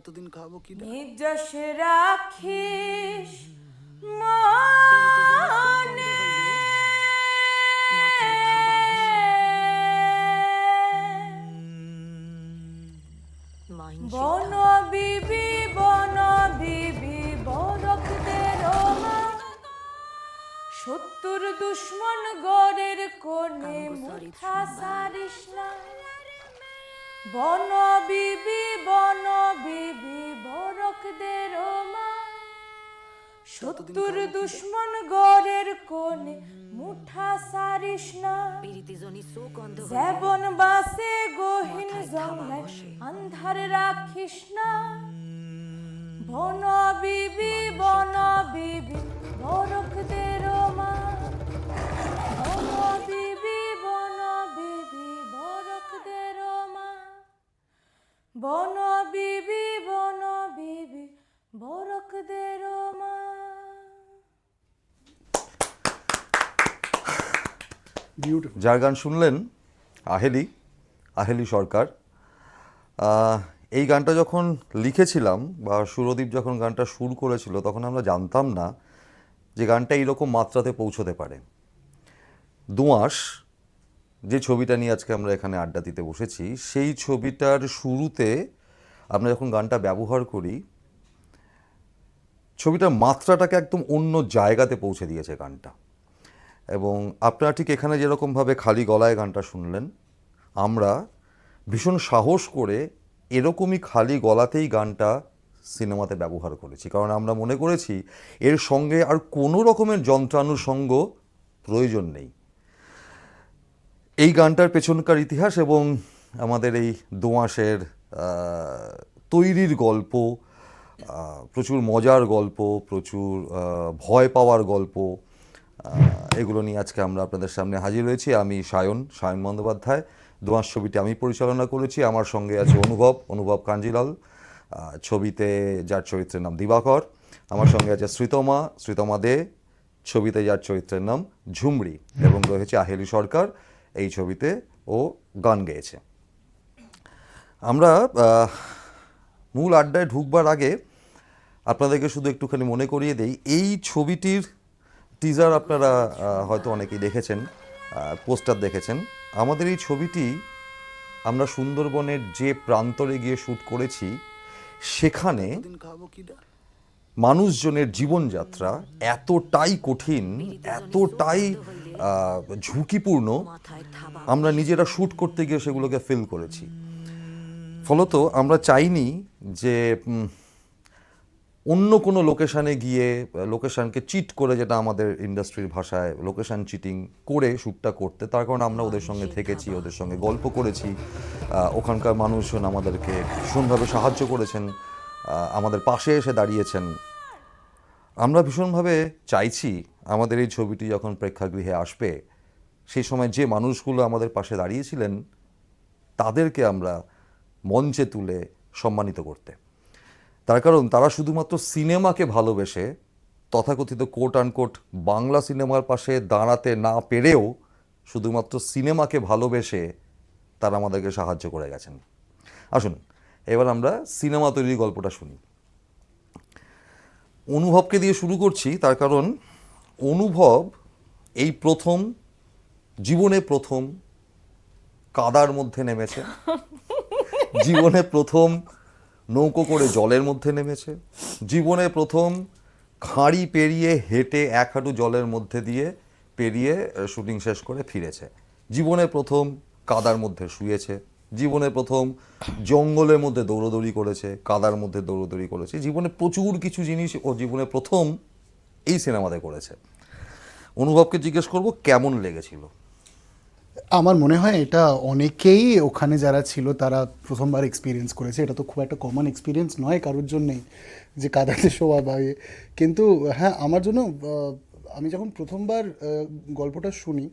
এতদিন খাবো কি নির্যশ রাখিস মনে বন বিবি বরকদের সত্তর দুশ্মন গড়ের কোণে মুঠা সারিস না বন বিবি বরকদের সত্তর দুশ্মন গড়ের কোণে মুঠা সারিস না যেবন বাসে গহীন জঙ্গল আন্ধার রাখিস না বন বিবি বরকদের মা বন বিবি বরকদের মা বন বিবি বরকদের মা। যার গান শুনলেন আহেলি সরকার। এই গানটা যখন লিখেছিলাম বা সুরদীপ যখন গানটা সুর করেছিল তখন আমরা জানতাম না যে গানটা এইরকম মাত্রাতে পৌঁছতে পারে। দোঁয়াশ যে ছবিটা নিয়ে আজকে আমরা এখানে আড্ডা দিতে বসেছি সেই ছবিটার শুরুতে আমরা যখন গানটা ব্যবহার করি ছবিটার মাত্রাটাকে একদম অন্য জায়গাতে পৌঁছে দিয়েছে গানটা। এবং আপনারা ঠিক এখানে যেরকমভাবে খালি গলায় গানটা শুনলেন আমরা ভীষণ সাহস করে এরকমই খালি গলাতেই গানটা সিনেমাতে ব্যবহার করেছি, কারণ আমরা মনে করেছি এর সঙ্গে আর কোনো রকমের যন্ত্রানুষঙ্গ প্রয়োজন নেই। এই গানটার পেছনকার ইতিহাস এবং আমাদের এই দোঁয়াশের তৈরির গল্প, প্রচুর মজার গল্প, প্রচুর ভয় পাওয়ার গল্প, এগুলো নিয়ে আজকে আমরা আপনাদের সামনে হাজির হয়েছি। আমি সায়ন বন্দ্যোপাধ্যায়। দোঁয়াশ ছবিটি আমি পরিচালনা করেছি। আমার সঙ্গে আছে অনুভব কাঞ্জিলাল, ছবিতে যার চরিত্রের নাম দিবাকর। আমার সঙ্গে আছে শ্রীতমা দে, ছবিতে যার চরিত্রের নাম ঝুমরি, এবং রয়েছে আহেলি সরকার, এই ছবিতে ও গান গেয়েছে। আমরা মূল আড্ডায় ঢুকবার আগে আপনাদেরকে শুধু একটুখানি মনে করিয়ে দেই, এই ছবিটির টিজার আপনারা হয়তো অনেকেই দেখেছেন, পোস্টার দেখেছেন। আমাদের এই ছবিটি আমরা সুন্দরবনের যে প্রান্তরে গিয়ে শ্যুট করেছি সেখানে মানুষজনের জীবনযাত্রা এতটাই কঠিন, এতটাই ঝুঁকিপূর্ণ, আমরা নিজেরা শ্যুট করতে গিয়ে সেগুলোকে ফিল করেছি। ফলত আমরা চাইনি যে অন্য কোনো লোকেশানে গিয়ে লোকেশানকে চিট করে, যেটা আমাদের ইন্ডাস্ট্রির ভাষায় লোকেশান চিটিং করে শ্যুটটা করতে। তার কারণে আমরা ওদের সঙ্গে থেকেছি, ওদের সঙ্গে গল্প করেছি, ওখানকার মানুষজন আমাদেরকে ভীষণভাবে সাহায্য করেছেন, আমাদের পাশে এসে দাঁড়িয়েছেন। আমরা ভীষণভাবে চাইছি আমাদের এই ছবিটি যখন প্রেক্ষাগৃহে আসবে সেই সময় যে মানুষগুলো আমাদের পাশে দাঁড়িয়েছিলেন তাদেরকে আমরা মঞ্চে তুলে সম্মানিত করতে। তার কারণ তারা শুধুমাত্র সিনেমাকে ভালোবেসে, তথাকথিত কোট আনকোট বাংলা সিনেমার পাশে দাঁড়াতে না পেরেও শুধুমাত্র সিনেমাকে ভালোবেসে তারা আমাদেরকে সাহায্য করে গেছেন। আসুন এবার আমরা সিনেমা তৈরির গল্পটা শুনি। অনুভবকে দিয়ে শুরু করছি, তার কারণ অনুভব এই জীবনে প্রথম কাদার মধ্যে নেমেছে, জীবনে প্রথম নৌকো করে জলের মধ্যে নেমেছে, জীবনে প্রথম খাঁড়ি পেরিয়ে হেঁটে এক হাঁটু জলের মধ্যে দিয়ে পেরিয়ে শুটিং শেষ করে ফিরেছে, জীবনে প্রথম কাদার মধ্যে শুয়েছে, জীবনে প্রথম জঙ্গলের মধ্যে দৌড়দৌড়ি করেছে, কাদার মধ্যে দৌড়দৌড়ি করেছে, জীবনে প্রচুর কিছু জিনিস ও জীবনে প্রথম এই সিনেমাতে করেছে। অনুভবকে জিজ্ঞেস করব কেমন লেগেছিল। আমার মনে হয় এটা অনেকেই ওখানে যারা ছিল তারা প্রথমবার এক্সপিরিয়েন্স করেছে। এটা তো খুব একটা কমন এক্সপিরিয়েন্স নয় কারোর জন্যেই যে কাদাতে শোয়া বা কিন্তু হ্যাঁ, আমার জন্য আমি যখন প্রথমবার গল্পটা শুনি,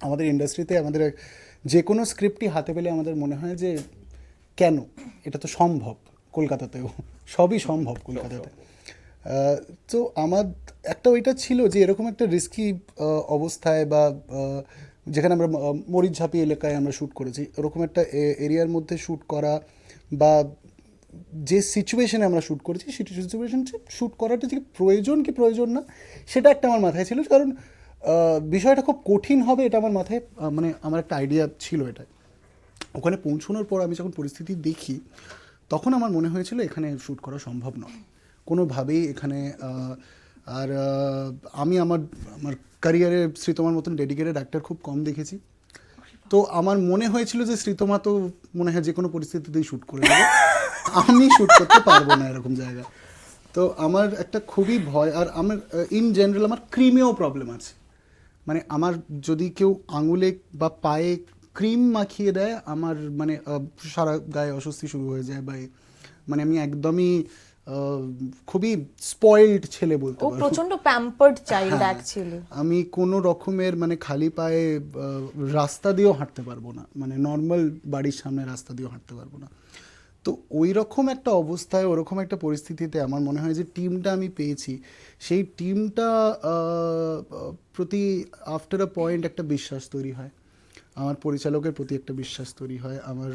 আমাদের ইন্ডাস্ট্রিতে আমাদের যে কোনো স্ক্রিপ্টই হাতে পেলে আমাদের মনে হয় যে কেন, এটা তো সম্ভব, কলকাতাতেও সবই সম্ভব কলকাতাতে। তো আমার একটা ওইটা ছিল যে এরকম একটা রিস্কি অবস্থায় বা যেখানে আমরা মরিচঝাপি এলাকায় আমরা শ্যুট করেছি, ওরকম একটা এরিয়ার মধ্যে শ্যুট করা বা যে সিচুয়েশনে আমরা শ্যুট করেছি সেটি সিচুয়েশন শ্যুট করাটা যে প্রয়োজন কি প্রয়োজন না সেটা একটা আমার মাথায় ছিল, কারণ বিষয়টা খুব কঠিন হবে এটা আমার মাথায় মানে আমার একটা আইডিয়া ছিল এটা। ওখানে পৌঁছানোর পর আমি যখন পরিস্থিতি দেখি তখন আমার মনে হয়েছিল এখানে শ্যুট করা সম্ভব নয় কোনোভাবেই এখানে। আর আমি আমার আমার ক্যারিয়ারে শ্রীতমার মতন ডেডিকেটেড অ্যাক্টর খুব কম দেখেছি, তো আমার মনে হয়েছিল যে শ্রীতমা তো মনে হয় যে কোনো পরিস্থিতিতেই শ্যুট করে দেবে, আমি শ্যুট করতে পারবো না এরকম জায়গায়। তো আমার একটা খুবই ভয়, আর আমার ইন জেনারেল আমার ক্রিমেও প্রবলেম আছে, মানে আমার যদি কেউ আঙুলে বা পায়ে ক্রিম মাখিয়ে দেয় আমার মানে সারা গায়ে অস্বস্তি শুরু হয়ে যায়, বা মানে আমি একদমই খুবই স্পয়েলড ছেলে বলতে ও পারো। প্রচন্ড প্যাম্পার্ড চাইল্ড হ্যাঁ, অ্যাকচুয়ালি। আমি কোনো রকমের মানে খালি পায়ে রাস্তা দিয়েও হাঁটতে পারবো না, মানে নর্মাল বাড়ির সামনে রাস্তা দিয়েও হাঁটতে পারবো না। তো ওই রকম একটা অবস্থায় ওরকম একটা পরিস্থিতিতে আমার মনে হয় যে টিমটা আমি পেয়েছি, সেই টিমটা প্রতি আফটার আ পয়েন্ট একটা বিশ্বাস তৈরি হয়, আমার পরিচালকের প্রতি একটা বিশ্বাস তৈরি হয়, আমার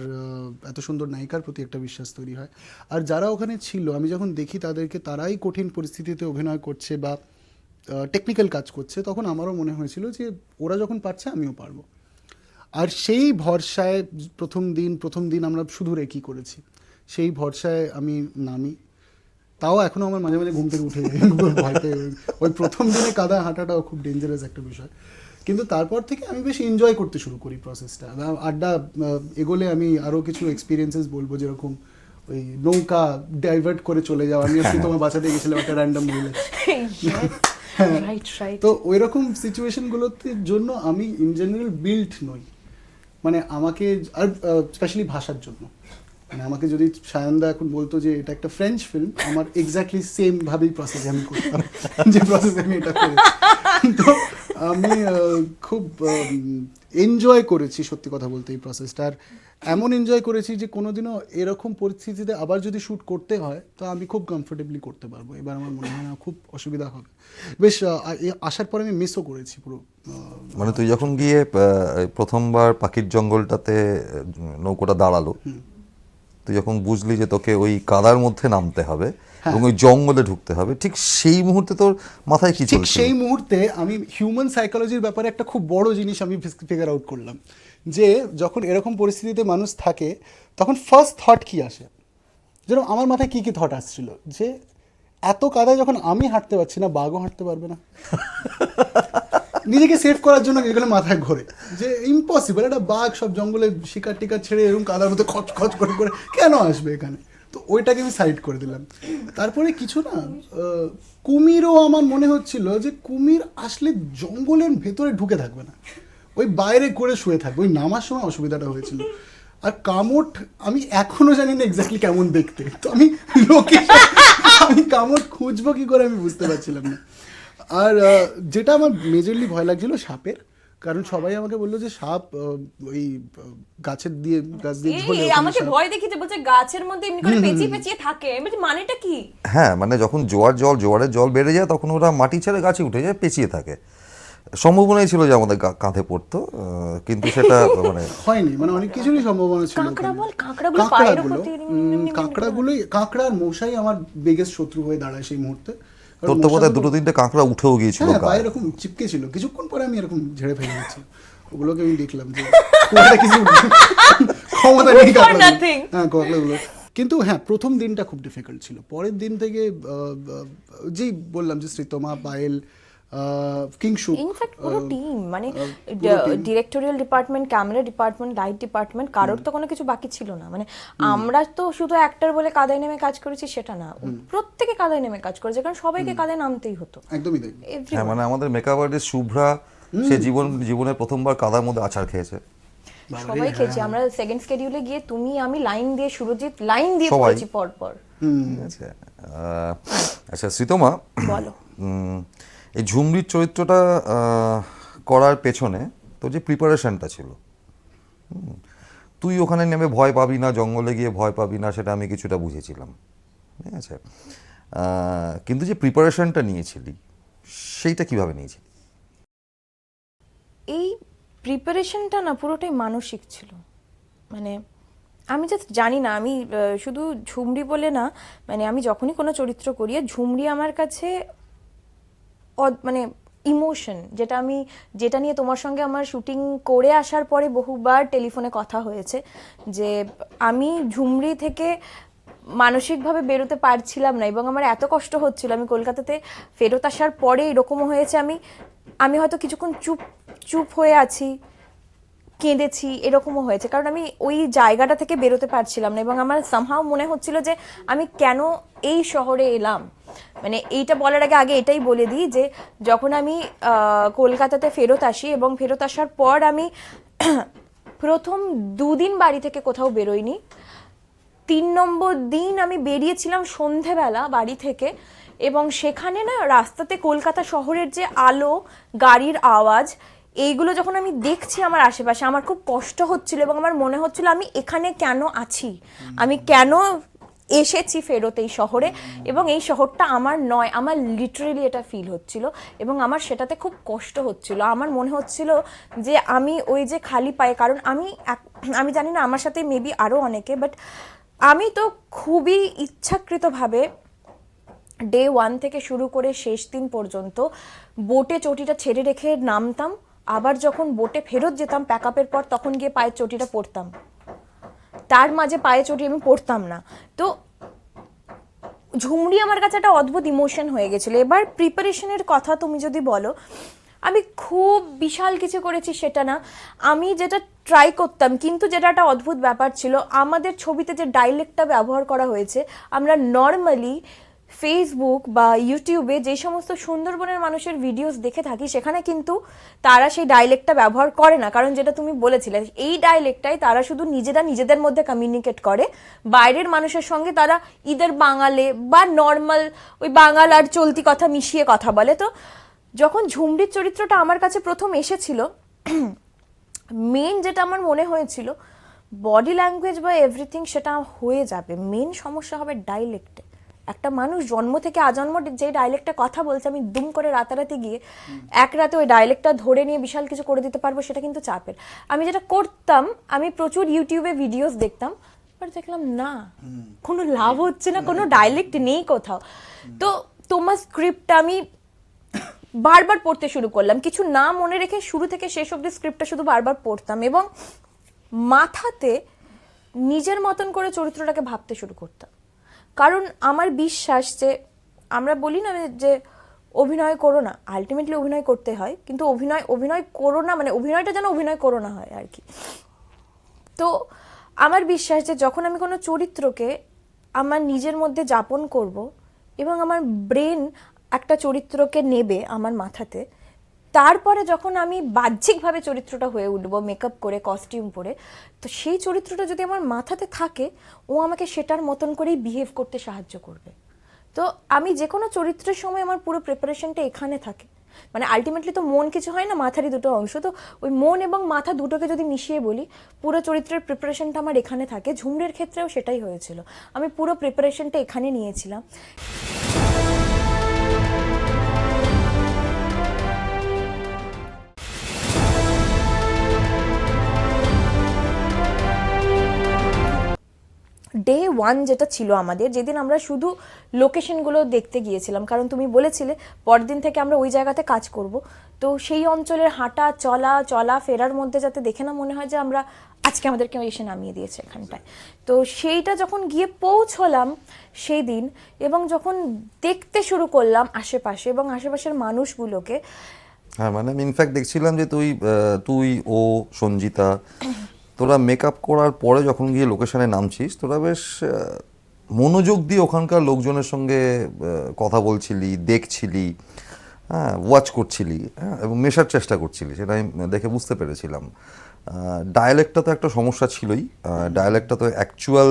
এত সুন্দর নায়িকার প্রতি একটা বিশ্বাস তৈরি হয়। আর যারা ওখানে ছিল আমি যখন দেখি তাদেরকে তারাই কঠিন পরিস্থিতিতে অভিনয় করছে বা টেকনিক্যাল কাজ করছে, তখন আমারও মনে হয়েছিল যে ওরা যখন পারছে আমিও পারবো। আর সেই ভরসায় প্রথম দিন আমরা শুধু রেকি করেছি, সেই ভরসায় আমি নামি। তাও এখনও আমার মাঝে মাঝে ঘুম থেকে উঠে যায় ভয় পেয়ে। ওই প্রথম দিনে কাদা হাঁটাটাও খুব ডেঞ্জারাস একটা বিষয়, কিন্তু তারপর থেকে আমি বেশ এনজয় করতে শুরু করি প্রসেসটা। আড্ডা এগোলে আমি আরও কিছু এক্সপিরিয়েন্সেস বলবো, যেরকম ওই নৌকা ডাইভার্ট করে চলে যাওয়া, আমি আসলে তোমার বাঁচাতে গেছিলাম একটা র্যান্ডম মহিলা। Right right. তো ওই রকম সিচুয়েশনগুলোতে জন্য আমি ইন জেনারেল বিল্ট নই, মানে আমাকে আর স্পেশালি ভাষার জন্য, মানে আমাকে যদি সায়নদা এখন বলতো যে এটা একটা ফ্রেঞ্চ ফিল্ম, আমার এক্স্যাক্টলি সেম ভাবেই প্রসেস আমি করতাম যে প্রসেস আমি এটা করেছি। তো আমি খুব এনজয় করেছি সত্যি কথা বলতে এই প্রসেসটা, আর এমন এনজয় করেছি যে কোনোদিনও এরকম পরিস্থিতিতে আবার যদি শ্যুট করতে হয় তো আমি খুব কমফোর্টেবলি করতে পারবো, এবার আমার মনে হয় না খুব অসুবিধা হবে। বেশ আসার পর আমি মিসও করেছি পুরো। মানে তুই যখন গিয়ে প্রথমবার পাখির জঙ্গলটাতে নৌকোটা দাঁড়ালো, তুই যখন বুঝলি যে তোকে ওই কাদার মধ্যে নামতে হবে এবং ওই জঙ্গলে ঢুকতে হবে, ঠিক সেই মুহূর্তে তোর মাথায় কি ঠিক চলছিল? সেই মুহূর্তে আমি হিউম্যান সাইকোলজির ব্যাপারে একটা খুব বড় জিনিস আমি ফিগার আউট করলাম, যে যখন এরকম পরিস্থিতিতে মানুষ থাকে তখন ফার্স্ট থট কি আসে। যেরকম আমার মাথায় কী থট আসছিল, যে এত কাদায় যখন আমি হাঁটতে পারছি না, বাঘও হাঁটতে পারবে না। নিজেকে সেভ করার জন্য এগুলো মাথায় ঘোরে যে ইম্পসিবল, একটা বাঘ সব জঙ্গলে শিকার টিকার ছেড়ে এরকম কাদার মধ্যে খচ খচ করে করে কেন আসবে এখানে। তো ওইটাকে আমি সাইড করে দিলাম। তারপরে কিছু না, কুমিরও আমার মনে হচ্ছিল যে কুমির আসলে জঙ্গলের ভেতরে ঢুকে থাকবে না, ওই বাইরে করে শুয়ে থাকবে, ওই নামার সময় অসুবিধাটা হয়েছিল। আর কামট আমি এখনো জানি না এক্স্যাক্টলি কেমন দেখতে, তো আমি আমি কামট খুঁজবো কি করে আমি বুঝতে পারছিলাম না। আর যেটা আমার মেজরলি ভয় লাগছিল সাপের, কারণ সবাই আমাকে বললো যে সাপ ওই গাছ দিয়ে ঝোলে ওখানে আমাকে সাপ। ভয় দেখিয়ে বলছে গাছের মধ্যে এমনি করে পেঁচিয়ে পেঁচিয়ে থাকে, আমি বলছি মানেটা কি? হ্যাঁ, মানে যখন জোয়ারের জল বেড়ে যায় তখন ওরা মাটি ছেড়ে গাছে উঠে যায়, পেঁচিয়ে থাকে। সম্ভাবনাই ছিল যে আমাদের কাঁধে পড়তো, কিন্তু সেটা মানে হয়নি, মানে অনেক কিছুরই সম্ভাবনা ছিল। কাঁকড়া বল, কাঁকড়াগুলো পায়ের উপর দিয়ে কাঁকড়ার মশাই আমার বিগেস্ট শত্রু হয়ে দাঁড়ায় সেই মুহূর্তে। তোর তো বোধহয় দুটো তিনটে কাঁকড়া উঠেও গিয়েছিল হ্যাঁ, গায়ে। পায়ে এরকম চিপকে ছিল, কিছুক্ষণ পরে আমি এরকম ঝেড়ে ফেলে দিচ্ছি, ওগুলোকে আমি দেখলাম যে খুব একটা কিছু ক্ষমতা নেই কাঁকড়াগুলো। হ্যাঁ, কাঁকড়াগুলো। কিন্তু হ্যাঁ, প্রথম দিনটা খুব ডিফিকাল্ট ছিল। পরের দিন থেকে যেই বললাম যে শ্রীতমা, পায়েল, কিংশুক, ইনফ্যাক্ট পুরো টিম, মানে directorial department, camera department, light department, কারোর তো কোনো কিছু বাকি ছিল না। মানে আমরা তো শুধু অ্যাক্টর বলে কাদায় নেমে কাজ করেছি সেটা না, প্রত্যেকে কাদায় নেমে কাজ করেছে, কারণ সবাইকে কাদায় নামতেই হতো। একদমই তাই। হ্যাঁ, মানে আমাদের মেকআপ আর্টিস্ট শুভ্রা, সে জীবনে প্রথমবার কাদার মধ্যে আছাড় খেয়েছে। সবাই খেয়েছি আমরা। সেকেন্ড স্কেডিউলে গিয়ে তুমি আমি লাইন দিয়ে, সুরজিৎ লাইন দিয়ে সবাই। পড়েছি পর পর। ঠিক আছে। আচ্ছা শ্রীতমা, বলো। এই ঝুমরির চরিত্রটা করার পেছনে তো যে প্রিপারেশনটা ছিল, তুই ওখানে নেমে ভয় পাবি না, জঙ্গলে গিয়ে ভয় পাবি না, সেটা আমি কিছুটা বুঝেছিলাম, ঠিক আছে। কিন্তু যে প্রিপারেশনটা নিয়েছিলি সেইটা কিভাবে নিয়েছিলি? এই প্রিপারেশনটা না পুরোটাই মানসিক ছিল। মানে আমি জাস্ট জানি না, আমি শুধু ঝুমরি বলে না, মানে আমি যখনই কোনো চরিত্র করি, ঝুমরি আমার কাছে মানে ইমোশন, যেটা নিয়ে তোমার সঙ্গে আমার শুটিং করে আসার পরে বহুবার টেলিফোনে কথা হয়েছে, যে আমি ঝুমরি থেকে মানসিকভাবে বেরোতে পারছিলাম না এবং আমার এত কষ্ট হচ্ছিল। আমি কলকাতাতে ফেরত আসার পরে এরকমও হয়েছে, আমি হয়তো কিছুক্ষণ চুপ হয়ে আছি, কেঁদেছি, এরকমও হয়েছে, কারণ আমি ওই জায়গাটা থেকে বেরোতে পারছিলাম না এবং আমার সামহাও মনে হচ্ছিল যে আমি কেন এই শহরে এলাম। মানে এইটা বলার আগে এটাই বলে দিই যে যখন আমি কলকাতাতে ফেরত আসি এবং ফেরত আসার পর আমি প্রথম 2 দিন বাড়ি থেকে কোথাও বেরোইনি। 3 নম্বর দিন আমি বেরিয়েছিলাম সন্ধেবেলা বাড়ি থেকে, এবং সেখানে না রাস্তাতে কলকাতা শহরের যে আলো, গাড়ির আওয়াজ, এইগুলো যখন আমি দেখছি আমার আশেপাশে, আমার খুব কষ্ট হচ্ছিল এবং আমার মনে হচ্ছিল আমি এখানে কেন আছি, আমি কেন এসেছি ফেরত এই শহরে, এবং এই শহরটা আমার নয়, আমার লিটারেলি এটা ফিল হচ্ছিল এবং আমার সেটাতে খুব কষ্ট হচ্ছিল। আমার মনে হচ্ছিল যে আমি ওই যে খালি পায়ে, কারণ আমি জানি না আমার সাথে মেবি আরও অনেকে, বাট আমি তো খুবই ইচ্ছাকৃতভাবে ডে 1 থেকে শুরু করে শেষ দিন পর্যন্ত বোটে চটিটা ছেড়ে রেখে নামতাম, আবার যখন বোটে ফেরত যেতাম প্যাক আপের পর, তখন গিয়ে পায়ের চটিটা পরতাম, তার মাঝে পায়ে চটি আমি পরতাম না। তো ঝুমরি আমার কাছে একটা অদ্ভুত ইমোশন হয়ে গেছিলো। এবার প্রিপারেশনের কথা তুমি যদি বলো, আমি খুব বিশাল কিছু করেছি সেটা না, আমি যেটা ট্রাই করতাম, কিন্তু যেটা একটা অদ্ভুত ব্যাপার ছিল, আমাদের ছবিতে যে ডায়ালেক্টটা ব্যবহার করা হয়েছে, আমরা নর্মালি ফেসবুক বা ইউটিউবে যে সমস্ত সুন্দরবনের মানুষের ভিডিওস দেখে থাকি, সেখানে কিন্তু তারা সেই ডায়ালেক্টটা ব্যবহার করে না, কারণ যেটা তুমি বলেছিলে, এই ডায়ালেক্টটাই তারা শুধু নিজেদের মধ্যে কমিউনিকেট করে, বাইরের মানুষের সঙ্গে তারা ইদার বাঙালে বা নর্মাল ওই বাঙাল আর চলতি কথা মিশিয়ে কথা বলে। তো যখন ঝুমরির চরিত্রটা আমার কাছে প্রথম এসেছিল, মেন যেটা আমার মনে হয়েছিল, বডি ল্যাঙ্গুয়েজ বা এভরিথিং সেটা হয়ে যাবে, মেন সমস্যা হবে ডায়ালেক্টে। একটা মানুষ জন্ম থেকে আজন্ম যে ডায়ালেক্টটা কথা বলছে, আমি দুম করে রাতারাতি গিয়ে এক রাতে ওই ডায়ালেক্টটা ধরে নিয়ে বিশাল কিছু করে দিতে পারবো, সেটা কিন্তু চাপের। আমি যেটা করতাম, আমি প্রচুর ইউটিউবে ভিডিওস দেখতাম, বাট দেখলাম না, কোনো লাভ হচ্ছে না, কোনো ডায়ালেক্ট নেই কোথাও। তো তোমার স্ক্রিপ্টটা আমি বারবার পড়তে শুরু করলাম, কিছু না মনে রেখে শুরু থেকে শেষ অবধি স্ক্রিপ্টটা শুধু বারবার পড়তাম এবং মাথাতে নিজের মতন করে চরিত্রটাকে ভাবতে শুরু করতাম। কারণ আমার বিশ্বাস যে, আমরা বলি না যে অভিনয় করো না, আলটিমেটলি অভিনয় করতে হয়, কিন্তু অভিনয় করো না মানে অভিনয়টা যেন অভিনয় করো না হয় আর কি। তো আমার বিশ্বাস যে যখন আমি কোনো চরিত্রকে আমার নিজের মধ্যে যাপন করব এবং আমার ব্রেন একটা চরিত্রকে নেবে আমার মাথাতে, তারপরে যখন আমি বাহ্যিকভাবে চরিত্রটা হয়ে উঠবো মেকআপ করে, কস্টিউম পরে, তো সেই চরিত্রটা যদি আমার মাথাতে থাকে, ও আমাকে সেটার মতন করেই বিহেভ করতে সাহায্য করবে। তো আমি যে কোনো চরিত্রের সময় আমার পুরো প্রিপারেশনটা এখানে থাকে, মানে আলটিমেটলি তো মন কিছু হয় না, মাথারই দুটো অংশ, তো ওই মন এবং মাথা দুটোকে যদি মিশিয়ে বলি, পুরো চরিত্রের প্রিপারেশনটা আমার এখানে থাকে। ঝুমরির ক্ষেত্রেও সেটাই হয়েছিল, আমি পুরো প্রিপারেশনটা এখানে নিয়েছিলাম। ডে 1 যেটা ছিল আমাদের, যেদিন আমরা শুধু লোকেশনগুলো দেখতে গিয়েছিলাম, কারণ তুমি বলেছিলে পরদিন থেকে আমরা ওই জায়গাতে কাজ করব, তো সেই অঞ্চলের হাঁটা চলা ফেরার মধ্যে যাতে দেখে না মনে হয় যে আমরা আজকে আমাদেরকে এসে নামিয়ে দিয়েছে এখানটায়। তো সেইটা যখন গিয়ে পৌঁছলাম সেই দিন, এবং যখন দেখতে শুরু করলাম আশেপাশে এবং আশেপাশের মানুষগুলোকে, হ্যাঁ, মানে আমি ইনফ্যাক্ট দেখছিলাম যে তুই ও সঞ্জিতা, তোরা মেকআপ করার পরে যখন গিয়ে লোকেশনে নামছিস, তোরা বেশ মনোযোগ দিয়ে ওখানকার লোকজনের সঙ্গে কথা বলছিলি, দেখছিলি, হ্যাঁ, ওয়াচ করছিলি, হ্যাঁ, এবং মেশার চেষ্টা করছিলি, সেটা আমি দেখে বুঝতে পেরেছিলাম। ডায়ালেক্টটা তো একটা সমস্যা ছিলই। ডায়ালেক্টটা তো অ্যাকচুয়াল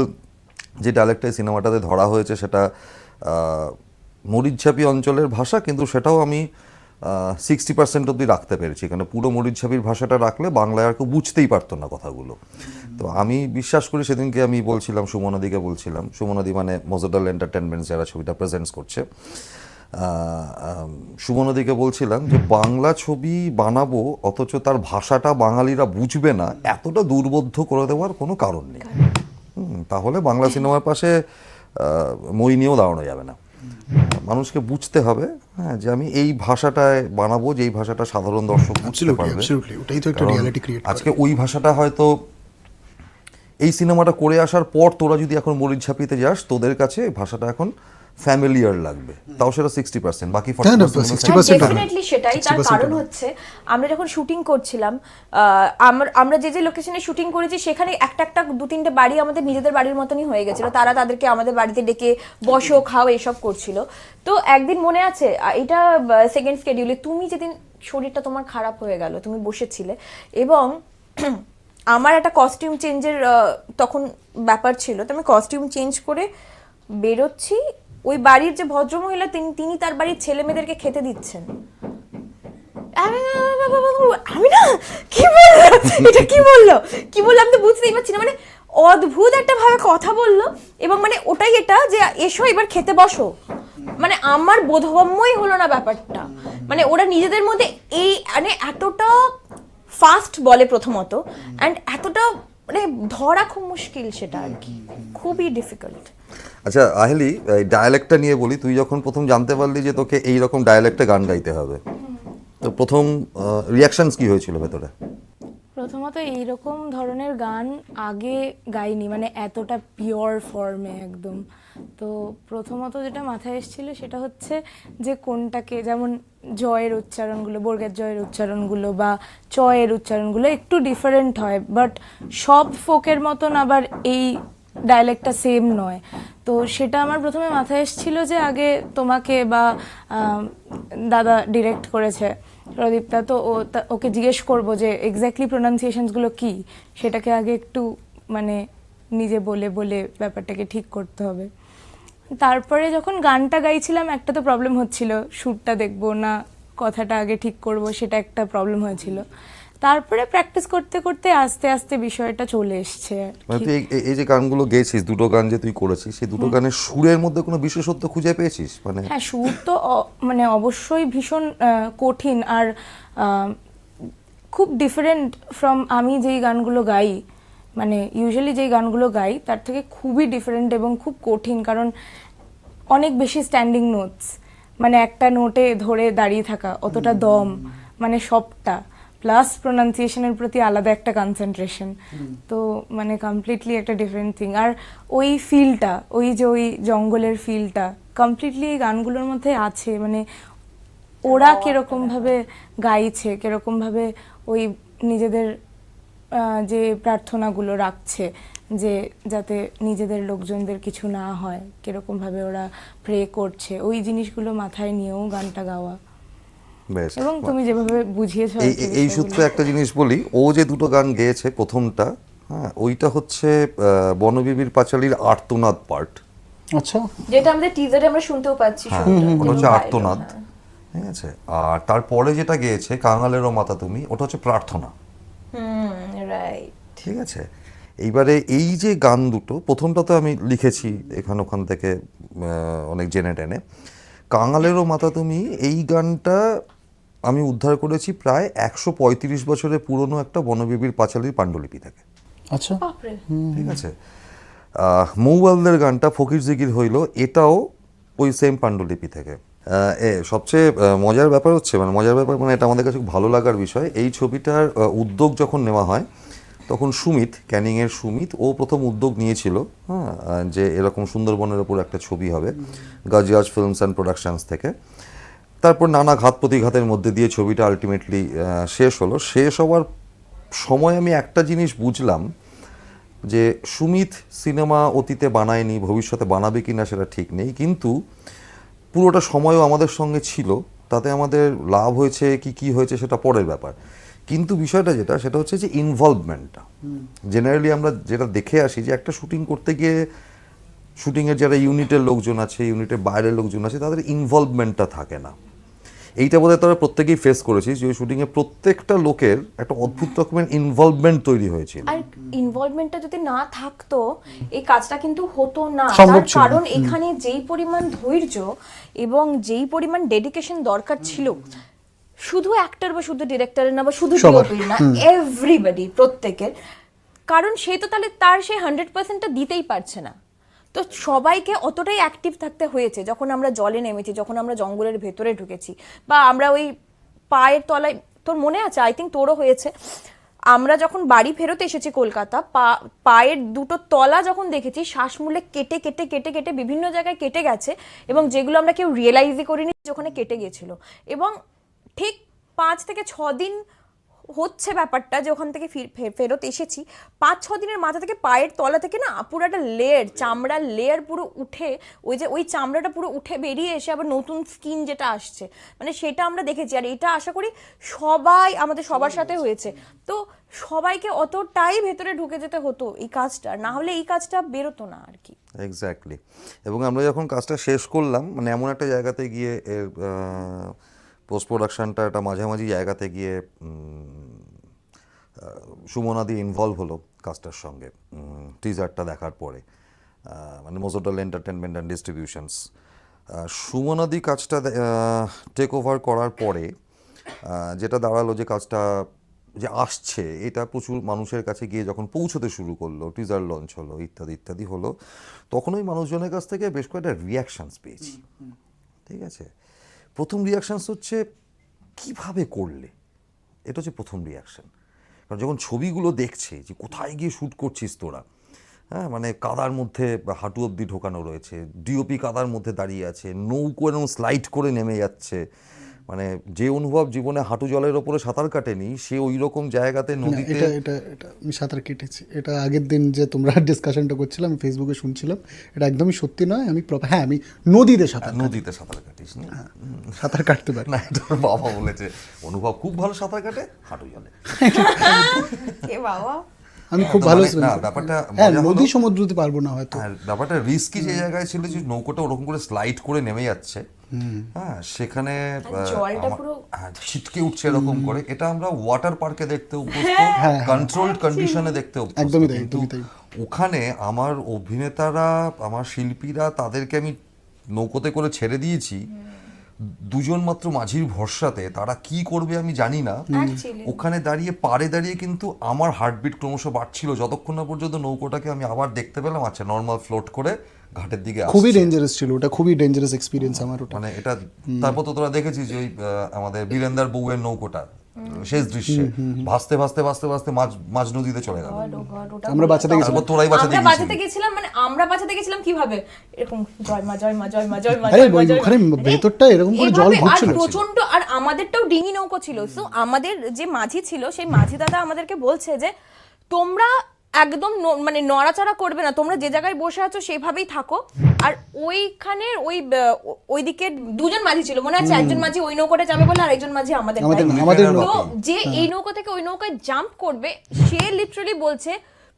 যে ডায়ালেক্টটা এই সিনেমাটাতে ধরা হয়েছে সেটা মরিচঝাপি অঞ্চলের ভাষা, কিন্তু সেটাও আমি 60% অবধি রাখতে পেরেছি, কারণ পুরো মরিচঝাপির ভাষাটা রাখলে বাংলায় আর কেউ বুঝতেই পারতো না কথাগুলো। তো আমি বিশ্বাস করি, সেদিনকে আমি বলছিলাম সুমনাদিকে, সুমনাদি মানে মজেডাল এন্টারটেনমেন্টস যারা ছবিটা প্রেজেন্টস করছে, সুমনাদিকে বলছিলাম যে বাংলা ছবি বানাবো অথচ তার ভাষাটা বাঙালিরা বুঝবে না, এতটা দুর্বোধ্য করে দেওয়ার কোনো কারণ নেই। তাহলে বাংলা সিনেমার পাশে মই নিয়েও দাঁড়ানো যাবে না। মানুষকে বুঝতে হবে, হ্যাঁ, যে আমি এই ভাষাটায় বানাবো, যে এই ভাষাটা সাধারণ দর্শক বুঝতে পারবে। ওটাই তো একটা কারণ রিয়ালিটি ক্রিয়েট আজকে ওই ভাষাটা হয়তো এই সিনেমাটা করে আসার পর তোরা যদি এখন মরিচ ঝাঁপিতে যাস, তোদের কাছে ভাষাটা এখন ফ্যামিলিয়ার লাগবে, তাও সেটা 60%, বাকি 40% ডেফিনেটলি সেটাই। তার কারণ হচ্ছে আমরা যখন শুটিং করছিলাম, আমরা যে লোকেশনে শুটিং করেছি সেখানে একটা 2-3টে বাড়ি আমাদের নিজেদের বাড়ির মতনই হয়ে গেছিল। তারা তাদেরকে আমাদের বাড়িতে ডেকে বসো, খাও, এসব করছিল। তো একদিন মনে আছে, এটা সেকেন্ড স্কেডিউলে, তুমি যেদিন শরীরটা তোমার খারাপ হয়ে গেল, তুমি বসেছিলে এবং আমার একটা কস্টিউম চেঞ্জের তখন ব্যাপার ছিল। তো আমি কস্টিউম চেঞ্জ করে বেরোচ্ছি, ওই বাড়ির যে ভদ্রমহিলা তিনি তার বাড়ির ছেলে মেয়েদেরকে খেতে দিচ্ছেন। আমি না কি বললো, এটা কি বললো আমি তো বুঝতেই পারছি না। মানে অদ্ভুত একটা ভাবে কথা বললো এবং মানে ওটাই এটা যে এসো এবার খেতে বসো। মানে আমার বোধগম্যই হলো না ব্যাপারটা। মানে ওরা নিজেদের মধ্যে এই মানে এতটা ফাস্ট বলে প্রথমত, অ্যান্ড এতটা মানে ধরা খুব মুশকিল, সেটা আর কি খুবই ডিফিকাল্ট। আচ্ছা আহেলি, এই ডায়ালেক্টটা নিয়ে বলি, তুই যখন প্রথম জানতে পারলি যে তোকে এইরকম ডায়ালেক্টে গান গাইতে হবে, তো প্রথম রিয়াকশনস কি হয়েছিল ভেতরে? প্রথমত এইরকম ধরনের গান আগে গাইনি, মানে এতটা পিওর ফর্মে একদম। তো প্রথমত যেটা মাথায় এসেছিল সেটা হচ্ছে যে কোনটাকে, যেমন জয়ের উচ্চারণগুলো, বর্গের জয়ের উচ্চারণগুলো বা চয়ের উচ্চারণগুলো একটু ডিফারেন্ট হয়, বাট সব ফোকের মতন আবার এই ডায়ালেক্টটা সেম নয়। তো সেটা আমার প্রথমে মাথায় এসেছিল যে আগে তোমাকে বা দাদা ডিরেক্ট করেছে প্রদীপটা, তো ওকে জিজ্ঞেস করবো যে এক্স্যাক্টলি প্রোনাউন্সিয়েশনসগুলো কী, সেটাকে আগে একটু মানে নিজে বলে বলে ব্যাপারটাকে ঠিক করতে হবে। তারপরে যখন গানটা গাইছিলাম একটা তো প্রবলেম হচ্ছিল, সুরটা দেখবো না কথাটা আগে ঠিক করব, সেটা একটা প্রবলেম হয়েছিল। তারপরে প্র্যাকটিস করতে করতে আস্তে আস্তে বিষয়টা চলে এসছে। মানে তুই এই যে গানগুলো গেয়েছিস, দুটো গান যে তুই করেছিস, সেই দুটো গানের সুরের মধ্যে কোনো বিশেষত্ব খুঁজে পেয়েছিস? মানে হ্যাঁ, সুর তো মানে অবশ্যই ভীষণ কঠিন আর খুব ডিফারেন্ট ফ্রম আমি যেই গানগুলো গাই, মানে ইউজুয়ালি যেই গানগুলো গাই তার থেকে খুবই ডিফারেন্ট এবং খুব কঠিন, কারণ অনেক বেশি স্ট্যান্ডিং নোটস, মানে একটা নোটে ধরে দাঁড়িয়ে থাকা, অতটা দম, মানে সবটা প্লাস প্রোনাউন্সিয়েশনের প্রতি আলাদা একটা কনসেন্ট্রেশন। তো মানে কমপ্লিটলি একটা ডিফারেন্ট থিং। আর ওই ফিলটা, ওই যে ওই জঙ্গলের ফিলটা কমপ্লিটলি এই গানগুলোর মধ্যে আছে। মানে ওরা কিরকমভাবে গাইছে, কিরকমভাবে ওই নিজেদের যে প্রার্থনাগুলো রাখছে যে যাতে নিজেদের লোকজনদের কিছু না হয়, কিরকমভাবে ওরা প্রে করছে, ওই জিনিসগুলো মাথায় নিয়েও গানটা গাওয়া। বেশ, এবং তুমি যেভাবে বুঝিয়েছো এই সূত্রে একটা জিনিস বলি, ও যে দুটো গান গেয়েছে, প্রথমটা, হ্যাঁ, ওইটা হচ্ছে বনবিবির পাঁচালীর আর্তনাদ পার্ট। আচ্ছা, যেটা আমাদের টিজারে আমরা শুনতেও পাচ্ছি, ওটা হচ্ছে আর্তনাদ, ঠিক আছে। আর তারপরে যেটা গেয়েছে কাঙালেরও মাতা তুমি, ওটা হচ্ছে প্রার্থনা, রাইট, ঠিক আছে। এইবারে এই যে গান দুটো, প্রথমটা তো আমি লিখেছি ওখান থেকে অনেক জেনে টেনে। কাঙালেরও মাতা তুমি, এই গানটা আমি উদ্ধার করেছি প্রায় 135 বছরের পুরনো একটা বনবিবির পাঁচালীর পাণ্ডুলিপি থেকে। আচ্ছা, ঠিক আছে। মৌওয়ালদের গানটা ফকির জিকির হইল, এটাও ওই সেম পাণ্ডুলিপি থেকে। সবচেয়ে মজার ব্যাপার মানে এটা আমাদের কাছে খুব ভালো লাগার বিষয়, এই ছবিটার উদ্যোগ যখন নেওয়া হয় তখন সুমিত, ক্যানিংয়ের সুমিত, ও প্রথম উদ্যোগ নিয়েছিল, হ্যাঁ, যে এরকম সুন্দরবনের ওপর একটা ছবি হবে, গাজিয়াজ ফিল্মস অ্যান্ড প্রোডাকশনস থেকে। তারপর নানা ঘাত প্রতিঘাতের মধ্যে দিয়ে ছবিটা আলটিমেটলি শেষ হলো। শেষ হওয়ার সময় আমি একটা জিনিস বুঝলাম যে সুমিত সিনেমা অতীতে বানায়নি, ভবিষ্যতে বানাবে কিনা সেটা ঠিক নেই, কিন্তু পুরোটা সময়ও আমাদের সঙ্গে ছিল, তাতে আমাদের লাভ হয়েছে কি হয়েছে সেটা পরের ব্যাপার। কিন্তু বিষয়টা সেটা হচ্ছে যে ইনভলভমেন্টটা, জেনারেলি আমরা যেটা দেখে আসি যে একটা শুটিং করতে গিয়ে শুটিংয়ের যারা ইউনিটের লোকজন আছে, ইউনিটের বাইরের লোকজন আছে, তাদের ইনভলভমেন্টটা থাকে না। এইটা বোধহয় তারা প্রত্যেকেই ফেস করেছিস, যে ওই শুটিংয়ে প্রত্যেকটা লোকের একটা অদ্ভুত রকমের ইনভলভমেন্ট তৈরি হয়েছিল। আর ইনভলভমেন্টটা যদি না থাকতো এই কাজটা কিন্তু হতো না। সম্ভব তার ছিল না। কারণ এখানে যেই পরিমাণ ধৈর্য এবং যেই পরিমাণ ডেডিকেশন দরকার ছিল, শুধু অ্যাক্টর বা শুধু ডিরেক্টরের না বা শুধু ডিওপির না, এভরিবডি, প্রত্যেকের কারণ সে তো তাহলে তার সেই 100%টা দিতেই পারছে না। তো সবাইকে অতটাই অ্যাক্টিভ থাকতে হয়েছে যখন আমরা জলে নেমেছি, যখন আমরা জঙ্গলের ভেতরে ঢুকেছি, বা আমরা ওই পায়ের তলায়, তোর মনে আছে, আই থিঙ্ক তোরও হয়েছে, আমরা যখন বাড়ি ফেরত এসেছি কলকাতা, পায়ের দুটো তলা যখন দেখেছি শ্বাসমূলে কেটে কেটে কেটে কেটে বিভিন্ন জায়গায় কেটে গেছে, এবং যেগুলো আমরা কেউ রিয়েলাইজই করিনি যে ওখানে কেটে গেছিল। এবং ঠিক 5 থেকে 6 দিন হচ্ছে ব্যাপারটা যে ওখান থেকে ফেরত এসেছি, 5-6 দিনের মাথা থেকে পায়ের তলা থেকে না পুরো একটা লেয়ার, চামড়ার লেয়ার পুরো উঠে, ওই যে ওই চামড়াটা পুরো উঠে বেরিয়ে এসে আবার নতুন স্কিন যেটা আসছে, মানে সেটা আমরা দেখেছি। আর এটা আশা করি সবাই, আমাদের সবার সাথে হয়েছে। তো সবাইকে অতটাই ভেতরে ঢুকে যেতে হতো এই কাজটা, না হলে এই কাজটা বেরোতো না আর কি। এক্স্যাক্টলি। এবং আমরা যখন কাজটা শেষ করলাম, মানে এমন একটা জায়গাতে গিয়ে এর পোস্ট প্রোডাকশনটা একটা মাঝামাঝি জায়গাতে গিয়ে সুমনাদি ইনভলভ হলো কাজটার সঙ্গে টিজারটা দেখার পরে, মানে মোজোডাল এন্টারটেনমেন্ট অ্যান্ড ডিস্ট্রিবিউশনস। সুমনাদি কাজটা টেক ওভার করার পরে যেটা দাঁড়ালো যে কাজটা যে আসছে এটা প্রচুর মানুষের কাছে গিয়ে যখন পৌঁছতে শুরু করলো, টিজার লঞ্চ হলো, ইত্যাদি ইত্যাদি হলো, তখন ওই মানুষজনের কাছ থেকে বেশ কয়েকটা রিয়াকশানস পেয়েছি। ঠিক আছে, প্রথম রিয়াকশানস হচ্ছে কীভাবে করলে, এটা হচ্ছে প্রথম রিয়াকশান। কারণ যখন ছবিগুলো দেখছে যে কোথায় গিয়ে শ্যুট করছিস তোরা, হ্যাঁ, মানে কাদার মধ্যে হাঁটু অবধি ঢোকানো রয়েছে, ডিওপি কাদার মধ্যে দাঁড়িয়ে আছে, নৌকো এরকম স্লাইড করে নেমে যাচ্ছে, মানে যে অনুভব জীবনে হাঁটু জলের ওপরে সাঁতার কাটেনি সে ওই রকম জায়গাতে নদীতে। এটা এটা এটা আমি সাঁতার কেটেছি, এটা আগের দিন যে তোমরা ডিসকাশনটা করছিলাম আমি ফেসবুকে শুনছিলাম, এটা একদমই সত্যি নয়। আমি হ্যাঁ, আমি নদীতে সাঁতার কাটিস না? সাঁতার কাটতে পারি না, তোর বাবা বলেছে অনুভব খুব ভালো সাঁতার কাটে হাঁটু জলে। বাবা, আমি খুব ভালো ব্যাপারটা নদী সমুদ্রতে পারবো না হয়তো। ব্যাপারটা রিস্কি যে জায়গায় ছিল, যে নৌকোটা ওরকম করে স্লাইড করে নেমে যাচ্ছে, হ্যাঁ, সেখানে ছিটকে উঠছে এরকম করে, এটা আমরা ওয়াটার পার্কে দেখতে অভ্যস্ত, কন্ট্রোলড কন্ডিশনে দেখতে অভ্যস্ত। কিন্তু ওখানে আমার অভিনেতারা, আমার শিল্পীরা, তাদেরকে আমি নৌকোতে করে ছেড়ে দিয়েছি দুজন মাত্র মাঝির ভরসাতে, তারা কি করবে আমি জানি না। ওখানে দাঁড়িয়ে পাড়ে দাঁড়িয়ে কিন্তু আমার হার্টবিট ক্রমশ বাড়ছিল যতক্ষণ না পর্যন্ত নৌকোটাকে আমি আবার দেখতে পেলাম, আচ্ছা নর্মাল ফ্লোট করে ঘাটের দিকে আসছে। খুবই ডেঞ্জারাস ছিল ওটা, খুবই ডেঞ্জারাস এক্সপিরিয়েন্স আমার ওটা। মানে এটা তারপর তো তোরা দেখেছিস যে ওই আমাদের বীরেন্দার বউয়ের নৌকোটা শেষ দৃশ্যে ভাসতে ভাসতে ভাসতে ভাসতে মাঝ নদীতে চলে গেল। আমরা বাঁচাতে গেছিলাম, তোরাই বাঁচাতে গেছিলাম, মানে আমরা বাঁচাতে গেছিলাম কিভাবে, এরকম জয় মা জয় মা জয় মা জয় মা, আরে ওখানে ভেতরটা এরকম করে জল ঘুরছিল প্রচন্ড। আর আমাদেরটাও ডিঙি নৌকো ছিল, সো আমাদের যে মাঝি ছিল সেই মাঝি দাদা আমাদেরকে বলছে যে তোমরা একদম মানে নড়াচড়া করবে না, তোমরা যে জায়গায় বসে আছো সেইভাবেই থাকো। আর ওইখানে ওইদিকে দুজন মাঝি ছিল মনে আছে, একজন মাঝি ওই নৌকাটা যাবে বলে আর একজন মাঝি আমাদের। তো যে এই নৌকা থেকে ওই নৌকায় জাম্প করবে সে লিটারালি বলছে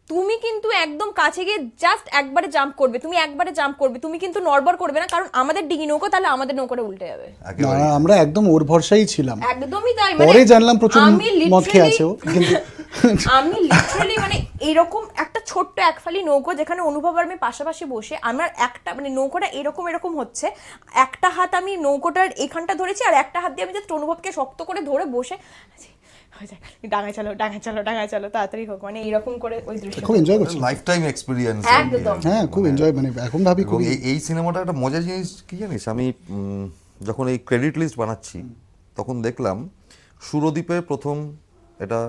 তুমি কিন্তু একদম কাছে গিয়ে জাস্ট একবারে জাম্প করবে, তুমি একবারে জাম্প করবে, তুমি কিন্তু নড়বড় করবে না, কারণ আমাদের ডিঙি নৌকা, তাহলে আমাদের নৌকাটা উল্টে যাবে। আমরা একদম ওর ভরসাই ছিলাম। একদমই তাই। পরে জানলাম প্রচুর মদ খেয়ে আছে ও, কিন্তু আমি লিটারালি মানে এরকম একটা ছোট্ট একফালি নৌকো যেখানে অনুভব আর আমি পাশাপাশি বসে, আমার একটা মানে নৌকোটা এরকম এরকম হচ্ছে, একটা হাত আমি নৌকোটার এখানটা ধরেছি আর একটা হাত দিয়ে আমি জাস্ট অনুভবকে শক্ত করে ধরে বসে ডাঙায় চলো ডাঙায় চলো ডাঙায় চলো তাড়াতাড়ি হোক, মানে এরকম করে ওই দৃশ্য খুব এনজয় করছি, লাইফ টাইম এক্সপেরিয়েন্স। একদম হ্যাঁ, খুব এনজয়, মানে এখন ভাবি খুব। এই সিনেমাটা একটা মজার জিনিস কি জানিস, আমি যখন এই ক্রেডিট লিস্ট বানাচ্ছি তখন দেখলাম সুরদীপের প্রথম এটা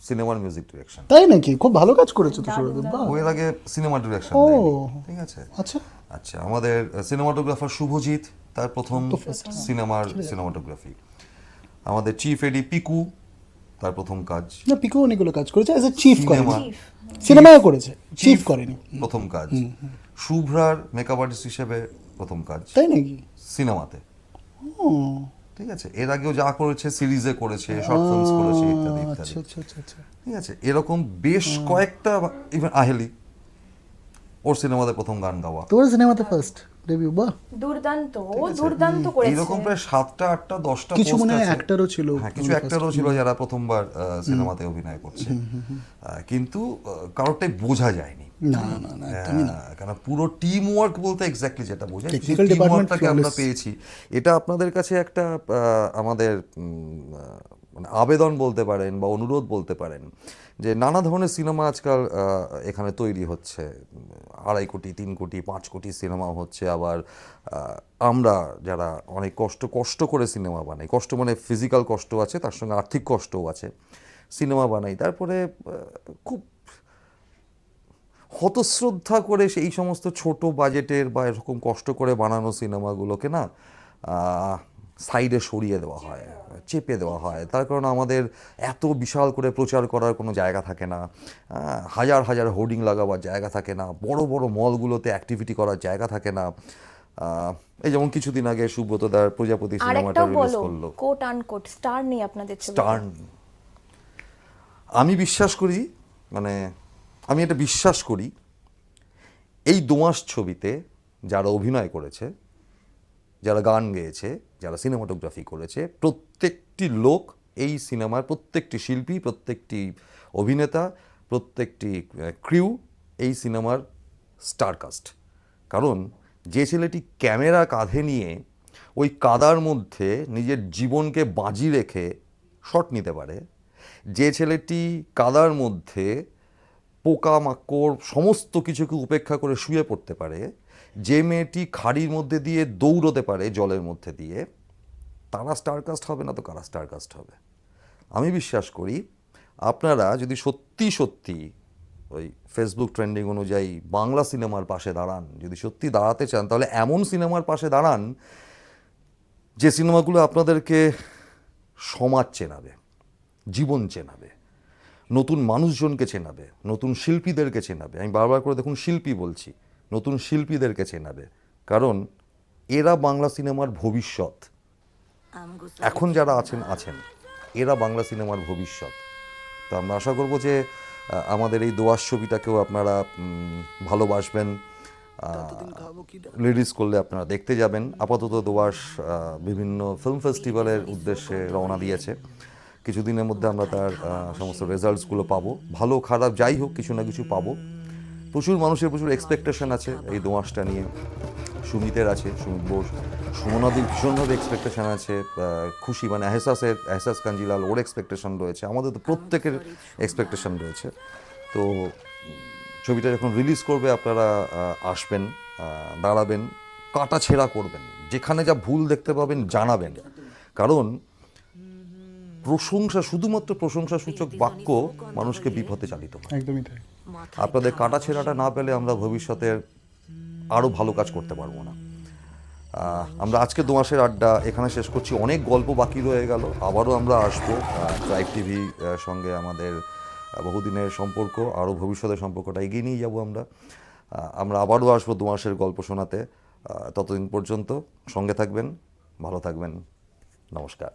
সিনেমার মিউজিক ডিরেকশন। তাই নাকি? খুব ভালো কাজ করেছো তো সুরদীপ। এর আগে সিনেমা ডিরেকশন, ঠিক আছে। আচ্ছা, আমাদের সিনেমাটোগ্রাফার শুভজিৎ, তার প্রথম সিনেমার সিনেমাটোগ্রাফি। আমাদের চিফ এডি পিকু, তার প্রথম কাজ। না, পিকু অনেকগুলো কাজ করেছে, অ্যাজ এ চিফ করেনি, সিনেমায় করেছে, চিফ করেনি, প্রথম কাজ। শুভ্রার মেকআপ আর্টিস্ট হিসেবে প্রথম কাজ, তাই নাকি, সিনেমাতে। ঠিক আছে, এর আগেও যা করেছে সিরিজে করেছে, শর্ট ফিল্মস করেছে, ইত্যাদি ইত্যাদি। ঠিক আছে, এরকম বেশ কয়েকটা, ইভেন আহেলি ওর সিনেমাতে প্রথম গান গাওয়া, তোর সিনেমাতে ফার্স্ট ডেবিউ। বাহ, দুর্দান্ত, ও দুর্দান্ত করেছে। এরকম প্রায় 7টা 8টা 10টা কিছু মনে হয় অ্যাক্টরও ছিল, হ্যাঁ কিছু অ্যাক্টরও ছিল যারা প্রথমবার সিনেমাতে অভিনয় করছে, কিন্তু কারোরটাই বোঝা যায়নি। না না না, একদমই না, কারণ পুরো টিম ওয়ার্ক বলতে এক্স্যাক্টলি যেটা বোঝায়, টিম ওয়ার্কটাকে আমরা পেয়েছি। এটা আপনাদের কাছে একটা আমাদের মানে আবেদন বলতে পারেন বা অনুরোধ বলতে পারেন যে নানা ধরনের সিনেমা আজকাল এখানে তৈরি হচ্ছে, 2.5 কোটি 3 কোটি 5 কোটি সিনেমা হচ্ছে। আবার আমরা যারা অনেক কষ্ট করে সিনেমা বানাই, কষ্ট মানে ফিজিক্যাল কষ্ট আছে, তার সঙ্গে আর্থিক কষ্টও আছে, সিনেমা বানাই, তারপরে খুব হতশ্রদ্ধা করে সেই সমস্ত ছোট বাজেটের বা এরকম কষ্ট করে বানানো সিনেমাগুলোকে না সাইডে সরিয়ে দেওয়া হয়, চেপে দেওয়া হয়। তার কারণ আমাদের এত বিশাল করে প্রচার করার কোনো জায়গা থাকে না, হাজার হাজার হোর্ডিং লাগাবার জায়গা থাকে না, বড় বড় মলগুলোতে অ্যাক্টিভিটি করার জায়গা থাকে না। এই যেমন কিছুদিন আগে সুব্রতদার প্রজাপতি সিনেমাটা আরেকটাও রিলিজ বলো, করলো। কোট আনকোট স্টার নেই আপনাদের ছবিতে। স্টার আমি বিশ্বাস করি, মানে আমি এটা বিশ্বাস করি, এই দোঁয়াশ ছবিতে যারা অভিনয় করেছে, যারা গান গেয়েছে, যারা সিনেমাটোগ্রাফি করেছে, প্রত্যেকটি লোক এই সিনেমার, প্রত্যেকটি শিল্পী, প্রত্যেকটি অভিনেতা, প্রত্যেকটি ক্রিউ এই সিনেমার স্টার কাস্ট। কারণ যে ছেলেটি ক্যামেরা কাঁধে নিয়ে ওই কাদার মধ্যে নিজের জীবনকে বাজি রেখে শট নিতে পারে, যে ছেলেটি কাদার মধ্যে পোকামাকড় সমস্ত কিছুকে উপেক্ষা করে শুয়ে পড়তে পারে, যে মেয়েটি খাড়ির মধ্যে দিয়ে দৌড়তে পারে জলের মধ্যে দিয়ে, তারা স্টারকাস্ট হবে না তো কারা স্টারকাস্ট হবে? আমি বিশ্বাস করি আপনারা যদি সত্যি সত্যি ওই ফেসবুক ট্রেন্ডিং অনুযায়ী বাংলা সিনেমার পাশে দাঁড়ান, যদি সত্যি দাঁড়াতে চান, তাহলে এমন সিনেমার পাশে দাঁড়ান যে সিনেমাগুলো আপনাদেরকে সমাজ চেনাবে, জীবন চেনাবে, নতুন মানুষজনকে চেনাবে, নতুন শিল্পীদেরকে চেনাবে। আমি বারবার করে দেখুন শিল্পী বলছি, নতুন শিল্পীদেরকে চেনাবে, কারণ এরা বাংলা সিনেমার ভবিষ্যৎ। এখন যারা আছেন এরা বাংলা সিনেমার ভবিষ্যৎ। তো আমরা আশা করব যে আমাদের এই দোঁয়াশ ছবিটাকেও আপনারা ভালোবাসবেন, রিলিজ করলে আপনারা দেখতে যাবেন। আপাতত দোঁয়াশ বিভিন্ন ফিল্ম ফেস্টিভ্যালের উদ্দেশ্যে রওনা দিয়েছে, কিছুদিনের মধ্যে আমরা তার সমস্ত রেজাল্টসগুলো পাবো। ভালো খারাপ যাই হোক, কিছু না কিছু পাবো। প্রচুর মানুষের প্রচুর এক্সপেকটেশন আছে এই দোঁয়াশটা নিয়ে। সুমিতের আছে, সুমিত বোস, সুমনাদির ভীষণভাবে এক্সপেকটেশন আছে, খুশি মানে এহসাস কাঞ্জিলাল, ওর এক্সপেকটেশন রয়েছে, আমাদের তো প্রত্যেকের এক্সপেকটেশন রয়েছে। তো ছবিটা যখন রিলিজ করবে আপনারা আসবেন, দাঁড়াবেন, কাটা ছেঁড়া করবেন, যেখানে যা ভুল দেখতে পাবেন জানাবেন। কারণ প্রশংসা, শুধুমাত্র প্রশংসাসূচক বাক্য মানুষকে বিপথে চালিত করে। একদমই তাই। আপনাদের কাটা ছেঁড়াটা না পেলে আমরা ভবিষ্যতে আরও ভালো কাজ করতে পারবো না। আমরা আজকে দোঁয়াশের আড্ডা এখানে শেষ করছি। অনেক গল্প বাকি রয়ে গেল, আবারও আমরা আসবো। ট্রাইব টিভি সঙ্গে আমাদের বহুদিনের সম্পর্ক, আরও ভবিষ্যতের সম্পর্কটা এগিয়ে নিয়ে যাবো আমরা আবারও আসবো দোঁয়াশের গল্প শোনাতে। ততদিন পর্যন্ত সঙ্গে থাকবেন, ভালো থাকবেন, নমস্কার।